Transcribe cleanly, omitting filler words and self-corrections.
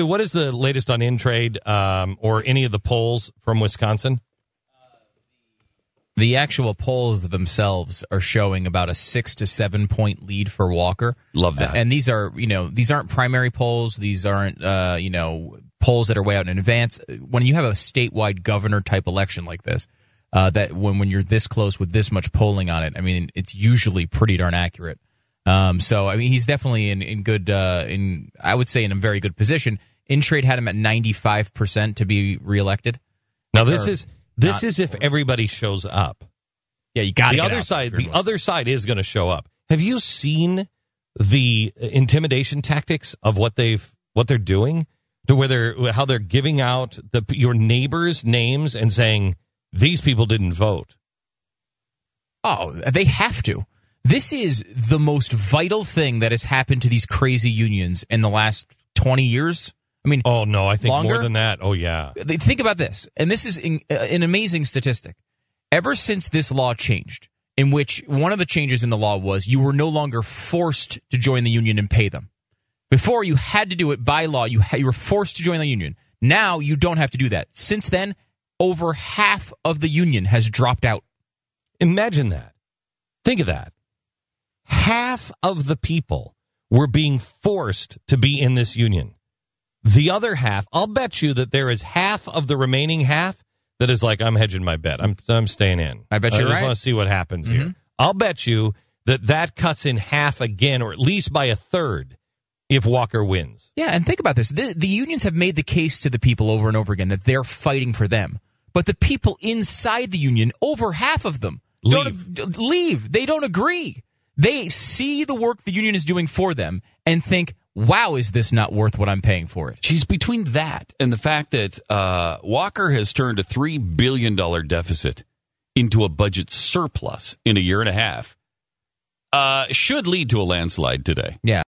Stu, what is the latest on in-trade or any of the polls from Wisconsin? The actual polls themselves are showing about a 6 to 7 point lead for Walker. Love that. And these aren't primary polls. These aren't, polls that are way out in advance. When you have a statewide governor type election like this, that when you're this close with this much polling on it, I mean, it's usually pretty darn accurate. So, I mean, he's definitely in good, I would say in a very good position. In-trade had him at 95% to be reelected. Now, this is if everybody shows up. Yeah, you got the other side is going to show up. Have you seen the intimidation tactics of what they're doing, to how they're giving out your neighbors' names and saying these people didn't vote? Oh, they have to. This is the most vital thing that has happened to these crazy unions in the last 20 years. I mean, oh no, I think longer. More than that. Oh yeah. Think about this, and this is an amazing statistic. Ever since this law changed, in which one of the changes in the law was you were no longer forced to join the union and pay them. Before, you had to do it by law. You were forced to join the union. Now you don't have to do that. Since then, over half of the union has dropped out. Imagine that. Think of that. Half of the people were being forced to be in this union. The other half, I'll bet you that there is half of the remaining half that is like, I'm hedging my bet. I'm staying in. I bet you're right. I just want to see what happens here. I'll bet you that cuts in half again, or at least by a third, if Walker wins. Yeah, and think about this. The unions have made the case to the people over and over again that they're fighting for them. But the people inside the union, over half of them, leave. They don't agree. They see the work the union is doing for them and think, wow, is this not worth what I'm paying for it? She's between that and the fact that Walker has turned a $3 billion deficit into a budget surplus in a year and a half. Should lead to a landslide today. Yeah.